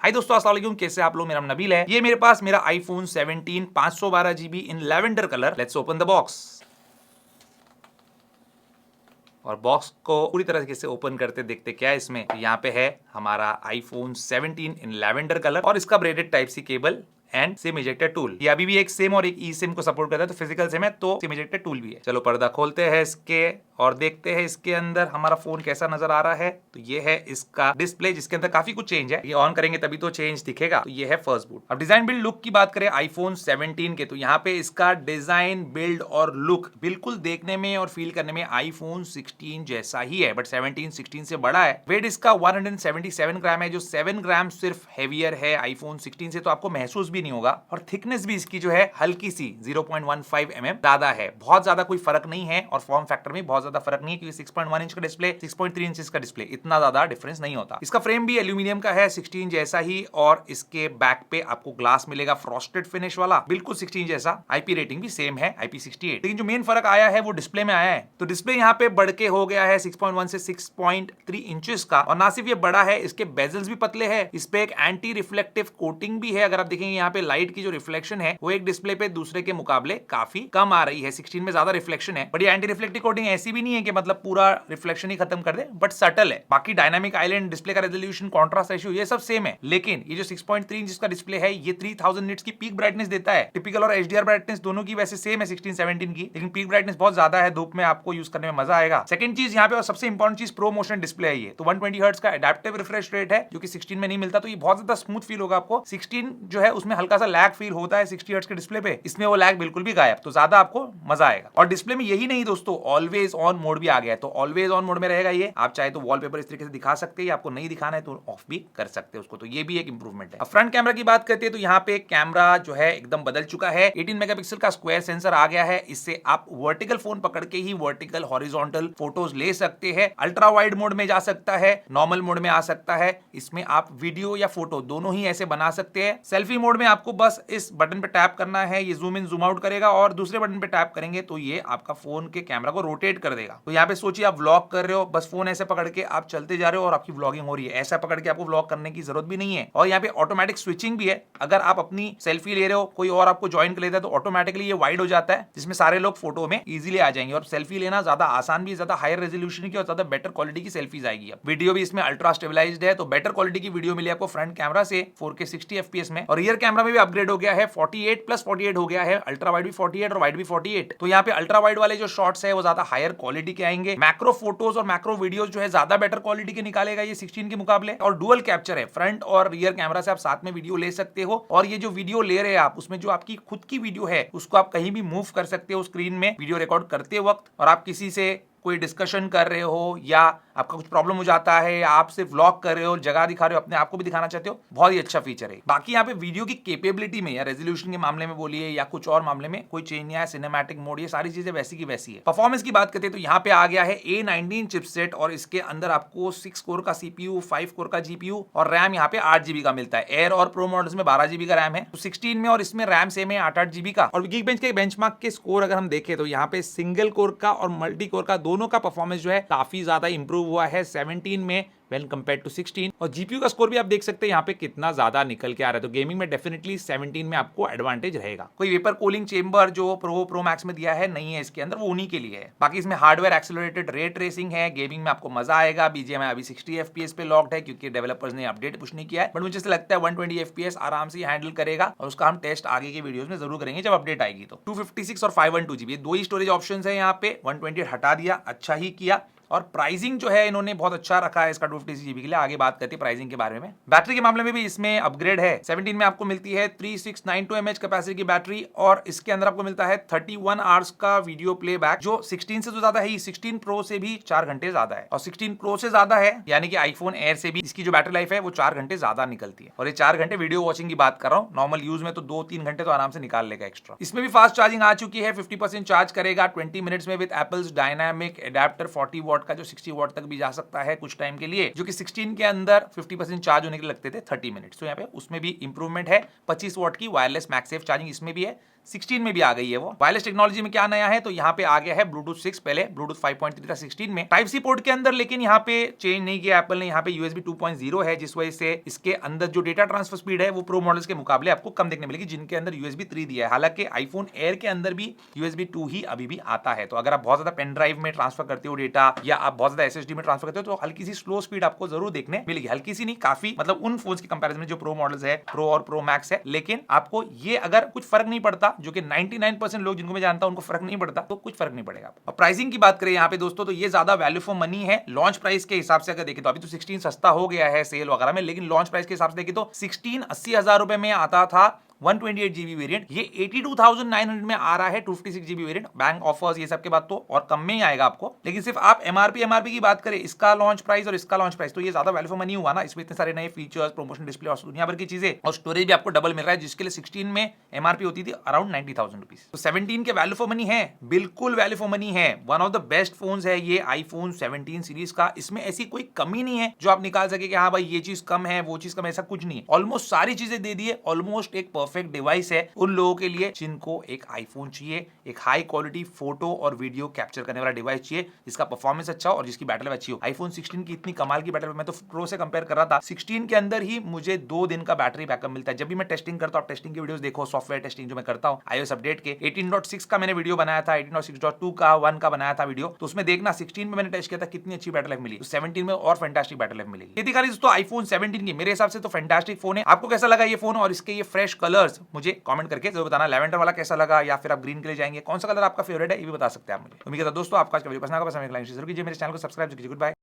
हाय दोस्तों, अस्सलाम वालेकुम। कैसे आप लोग? मेरा नाम नबील है। ये मेरे पास मेरा iPhone 17 512 GB in lavender colour. Let's open the box. और बॉक्स को पूरी तरह से ओपन करते देखते क्या है इसमें। यहाँ पे है हमारा आईफोन 17 इन लैवेंडर कलर और इसका braided type C cable and SIM ejector tool. ये अभी भी एक सिम और एक ई सिम को सपोर्ट करता है, तो फिजिकल सिम है तो सिम इजेक्टर टूल भी है। चलो पर्दा खोलते हैं इसके और देखते हैं इसके अंदर हमारा फोन कैसा नजर आ रहा है। तो ये है इसका डिस्प्ले, जिसके अंदर काफी कुछ चेंज है। ये ऑन करेंगे तभी तो चेंज दिखेगा। तो ये है फर्स्ट बूट। अब डिजाइन बिल्ड लुक की बात करें आईफोन 17 के, तो यहाँ पे इसका डिजाइन बिल्ड और लुक बिल्कुल देखने में और फील करने में आईफोन 16 जैसा ही है, बट 17 16 से बड़ा है। वेट इसका 177 ग्राम है, जो 7 ग्राम सिर्फ हेवियर है आईफोन 16 से, तो आपको महसूस भी नहीं होगा। और थिकनेस भी इसकी जो है हल्की सी 0.15 mm ज्यादा है। बहुत ज्यादा कोई फर्क नहीं है और फॉर्म फैक्टर में बहुत ज्यादा फर्क नहीं है, क्योंकि 6.1 इंच का डिस्प्ले 6.3 इंच का डिस्प्ले, इतना ज्यादा डिफरेंस नहीं होता। इसका फ्रेम भी एल्यूमिनियम का है 16 जैसा ही, और इसके बैक पे आपको ग्लास मिलेगा फ्रॉस्टेड फिनिश वाला, बिल्कुल 16 जैसा। आईपी रेटिंग भी सेम है IP68। लेकिन जो मेन फर्क आया है वो डिस्प्ले में आया है। तो डिस्प्ले यहाँ पे बढ़ के हो गया है 6.1 से 6.3 इंचेस का। और ना सिर्फ ये बड़ा है, इसके बेजल्स भी पतले हैं। इस पे एक एंटी रिफ्लेक्टिव कोटिंग भी है। अगर आप देखेंगे यहाँ पे लाइट की जो रिफ्लेक्शन है वो एक डिस्प्ले पे दूसरे के मुकाबले काफी कम आ रही है। 16 में ज्यादा रिफ्लेक्शन है, बट ये एंटी रिफ्लेक्टिव कोटिंग ऐसी भी नहीं है कि मतलब पूरा रिफ्लेक्शन ही खत्म कर दे, बट सटल है। बाकी डायनामिक आइलैंड, डिस्प्ले का रेजोल्यूशन, कॉन्ट्रास्ट रेशियो, ये सब सेम है। लेकिन ये जो 6.3 इंच का डिस्प्ले है, ये 3000 निट्स की पीक ब्राइटनेस देता है। टिपिकल और HDR ब्राइटनेस दोनों की वैसे सेम है 16 17 की, लेकिन पीक ब्राइटनेस बहुत ज्यादा है। धूप में आपको यूज करने में मजा आएगा। सेकंड चीज यहाँ पे और सबसे इंपॉर्टेंट चीज, प्रो मोशन डिस्प्ले है ये। तो 120 हर्ट्ज का एडेप्टिव रिफ्रेश रेट है, जो कि 16 में नहीं मिलता। तो ये बहुत ज्यादा स्मूथ फील होगा आपको। 16 जो है उसमें हल्का सा लैग फील होता है 60 हर्ट्ज के डिस्प्ले पे, इसमें वो लैग बिल्कुल भी गायब। तो ज्यादा आपको मजा आएगा। और डिस्प्ले में यही नहीं दोस्तों, ऑलवेज ऑन मोड भी आ गया है। तो ऑलवेज ऑन मोड में रहेगा ये। आप चाहे तो वॉलपेपर इस तरीके से दिखा सकते हैं, आपको नहीं दिखाना है तो ऑफ भी कर सकते हैं उसको। तो ये भी एक इंप्रूवमेंट है। अब फ्रंट कैमरा की बात करते हैं, तो यहाँ पे कैमरा जो है एकदम बदल चुका है। 18 मेगापिक्सल का स्क्वायर सेंसर आ गया है। इससे आप वर्टिकल फोन पकड़ के ही वर्टिकल हॉरिजॉन्टल फोटोज ले सकते हैं। अल्ट्रा वाइड मोड में जा सकता है, नॉर्मल मोड में आ सकता है। इसमें आप वीडियो या फोटो दोनों ही ऐसे बना सकते हैं। सेल्फी मोड में आपको बस इस बटन पे टैप करना है, ये जूम इन जूम आउट करेगा, और दूसरे बटन पे टैप करेंगे तो ये आपका फोन के कैमरा को रोटेट कर देगा। तो यहाँ पे सोचिए आप व्लॉग कर रहे हो, बस फोन ऐसे पकड़ के आप चलते जा रहे हो और आपकी व्लॉगिंग हो रही है। ऐसा पकड़ के आपको व्लॉग करने की जरूरत भी नहीं है। और यहाँ पे ऑटोमेटिक स्विचिंग भी है। अगर आप अपनी सेल्फी ले रहे हो, कोई और आपको ज्वाइन कर लेता है, तो ऑटोमेटिकली ये वाइड हो जाता है, जिसमें सारे लोग फोटो में इजीली आ जाएंगे। और सेल्फी लेना ज्यादा आसान भी, ज्यादा हायर रेजोल्यूशन की और ज्यादा बेटर क्वालिटी की सेल्फीज आएगी। वीडियो भी इसमें अल्ट्रा स्टेबलाइज्ड है, तो बेटर क्वालिटी की वीडियो मिली आपको फ्रंट कैमरा से 4K 60 FPS में। और रियर कैमरा में भी अपग्रेड हो गया है, 48+48 हो गया है। अल्ट्रा वाइड भी 48 और वाइड भी 48। तो यहाँ पे अल्ट्रा वाइड वाले जो शॉट्स है वो ज्यादा हायर क्वालिटी के आएंगे। मैक्रो फोटोज और मैक्रो वीडियोस जो है ज्यादा बेटर क्वालिटी के निकालेगा ये 16 के मुकाबले। और डुअल कैप्चर है, फ्रंट और रियर कैमरा से आप साथ में वीडियो ले सकते हो। और ये जो वीडियो ले रहे हैं आप, उसमें जो आपकी खुद की वीडियो है उसको आप कहीं भी मूव कर सकते हो स्क्रीन में वीडियो रिकॉर्ड करते वक्त। और आप किसी से कोई डिस्कशन कर रहे हो या आपका कुछ प्रॉब्लम हो जाता है, या आप सिर्फ व्लॉग कर रहे हो, जगह दिखा रहे हो, अपने आप को भी दिखाना चाहते हो, बहुत ही अच्छा फीचर है। बाकी यहाँ पे वीडियो की कैपेबिलिटी में या रेजोल्यूशन के मामले में बोलिए या कुछ और मामले में कोई चेंज नहीं आया। सिनेमैटिक मोड, ये सारी चीजें वैसी की वैसी है। परफॉर्मेंस की बात करते हैं तो यहाँ पे आ गया है A19 चिपसेट, और इसके अंदर आपको 6 कोर का CPU, 5 कोर का GPU और रैम यहाँ पे 8 GB का मिलता है। एयर और प्रो मॉडल्स में 12 GB का रैम है, तो 16 में और इसमें रैम सेम है 8 GB का। और Geekbench के बेंचमार्क के स्कोर अगर हम देखें तो यहाँ पे सिंगल कोर का और मल्टी कोर का दोनों का परफॉर्मेंस जो है काफी ज्यादा इंप्रूव हुआ है 17 में when compared to 16। और जीपीयू का स्कोर भी आप देख सकते हैं यहाँ पे कितना ज्यादा निकल के आ रहा है। तो गेमिंग में डेफिनेटली 17 में आपको एडवांटेज रहेगा। कोई वेपर कूलिंग चेंबर जो प्रो मैक्स में दिया है नहीं है इसके अंदर, वो उन्हीं के लिए है। बाकी इसमें हार्डवेयर एक्सेलरेटेड रे ट्रेसिंग है। गेमिंग में आपको मजा आएगा। BGMI अभी 60 FPS पे लॉक्ड है, क्योंकि डेवलपर्स ने अपडेट पुश नहीं किया है, बट मुझे ऐसा लगता है 120 FPS आराम से हैंडल करेगा। और उसका हम टेस्ट आगे के वीडियोस में जरूर करेंगे जब अपडेट आएगी। तो 256 और 512 GB दो ही स्टोरेज ऑप्शन है यहाँ पे। 128 हटा दिया, अच्छा ही किया। और प्राइसिंग जो है इन्होंने बहुत अच्छा रखा है इसका 256 GB के लिए। आगे बात करते हैं प्राइसिंग के बारे में। बैटरी के मामले में भी इसमें अपग्रेड है। 17 में आपको मिलती है 3692 mAh कैपेसिटी की बैटरी, और इसके अंदर आपको मिलता है 31 आवर्स का वीडियो प्लेबैक, जो 16 से तो ज्यादा है ही, 16 प्रो से भी 4 घंटे ज्यादा है। और 16 प्रो से ज्यादा है, यानी कि आईफोन एयर से भी इसकी जो बैटरी लाइफ है वो 4 घंटे ज्यादा निकलती है। और ये 4 घंटे वीडियो वॉचिंग की बात कर रहा हूँ, नॉर्मल यूज में तो 2-3 घंटे तो आराम से निकाल लेगा एक्स्ट्रा। इसमें भी फास्ट चार्जिंग आ चुकी है, 50% चार्ज करेगा 20 मिनट्स में with apples dynamic adapter 40 what का, जो 60 वॉट तक भी जा सकता है कुछ टाइम के लिए, जो कि 16 के अंदर 50% चार्ज होने के लिए लगते थे 30 मिनट्स। तो यहाँ पे उसमें भी इंप्रूवमेंट है। 25 वॉट की वायरलेस मैगसेफ चार्जिंग इसमें भी है। 16 में भी आ गई है वो। वायरलेस टेक्नोलॉजी में क्या नया है, तो यहाँ पे आ गया है ब्लूटूथ 6, पहले ब्लूटूथ 5.3 था 16 में टाइप सी पोर्ट के अंदर, लेकिन यहाँ पे चेंज नहीं किया एप्पल ने। यहाँ पे USB 2.0 है, जिस वजह से इसके अंदर जो डेटा ट्रांसफर स्पीड है वो प्रो मॉडल्स के मुकाबले आपको कम देखने मिलेगी, जिनके अंदर USB 3 दिया है। हालांकि आईफोन एयर के अंदर भी USB 2 ही अभी भी आता है। तो अगर आप बहुत ज्यादा पेन ड्राइव में ट्रांसफर करते हो डेटा, या आप बहुत ज्यादा SSD में ट्रांसफर करते हो, तो हल्की सी स्लो स्पीड आपको जरूर देखने मिलेगी। हल्की सी नहीं, काफी, मतलब उन फोन के कंपैरिजन में जो प्रो मॉडल्स है, प्रो और प्रो मैक्स है। लेकिन आपको ये अगर कुछ फर्क नहीं पड़ता, जो कि 99% लोग जिनको मैं जानता हूं उनको फर्क नहीं पड़ता, तो कुछ फर्क नहीं पड़ेगा। और प्राइसिंग की बात करें यहाँ पे दोस्तों, तो ये ज्यादा वैल्यू फॉर मनी है। लॉन्च प्राइस के हिसाब से अगर देखें तो अभी तो 16 सस्ता हो गया है सेल वगैरह में, लेकिन लॉन्च प्राइस के हिसाब से देखें तो 16 80,000 रुपए में आता था 128 GB वेरिएंट। ये 82,900 में आ रहा है 256 GB वेरिएंट। बैंक ऑफर्स ये सब के बाद तो और कम में ही आएगा आपको। लेकिन सिर्फ आप MRP की बात करें, इसका लॉन्च प्राइस और इसका लॉन्च प्राइस, तो ये ज्यादा वैल्यू फॉर मनी हुआ ना। इसमें इतने सारे नए फीचर्स, प्रमोशन डिस्प्ले और दुनिया भर की चीजें, और स्टोरेज भी आपको डबल मिल रहा है, जिसके लिए 16 में MRP होती थी अराउंड 90,000 रुपीज। तो 17 के वैल्यू फॉर मनी है, बिल्कुल वैल्यू फॉर मनी है। One of the best phone है ये आईफोन 17 सीरीज का। इसमें ऐसी कोई कमी नहीं है जो आप निकाल सके कि हाँ भाई ये चीज कम है, वो चीज कम है, ऐसा कुछ नहीं है। ऑलमोस्ट सारी चीजें दे दी है। ऑलमोस्ट एक परफेक्ट डिवाइस है उन लोगों के लिए जिनको एक आईफोन चाहिए, एक हाई क्वालिटी फोटो और वीडियो कैप्चर करने वाला डिवाइस चाहिए, जिसका परफॉर्मेंस अच्छा हो और जिसकी बैटरी अच्छी हो। आईफोन 16 की इतनी कमाल की बैटरी, मैं तो प्रो से कंपेयर कर रहा था, 16 के अंदर ही मुझे 2 दिन का बैटरी बैकअप मिलता है। जब भी मैं टेस्टिंग करता हूं, टेस्टिंग की वीडियोस देखो, सॉफ्टवेयर टेस्टिंग जो मैं करता हूं iOS अपडेट के, 18.6 का मैंने वीडियो बनाया था, 18.6.2 का 1 का बनाया था वीडियो, तो उसमें देखना 16 में मैंने टेस्ट किया था कितनी अच्छी बैटरी लाइफ मिली, तो 17 में और फैंटास्टिक बैटरी लाइफ मिलेगी। ये दिखा रही दोस्तों आईफोन 17 की, मेरे हिसाब से तो फैंटास्टिक फोन है। आपको कैसा लगा ये फोन और इसके ये फ्रेश कलर्स, मुझे कमेंट करके जरूर बताना। लेवेंडर वाला कैसा लगा, या फिर आप ग्रीन के लिए जाएंगे, कौन सा कलर आपका फेवरेट है, ये भी बता सकते हैं आप मुझे। उम्मीद करता हूं दोस्तों आपका वीडियो पसंद आएगा। पसंद लाइक शेयर कीजिए, मेरे चैनल को सब्सक्राइब कीजिए। Good bye.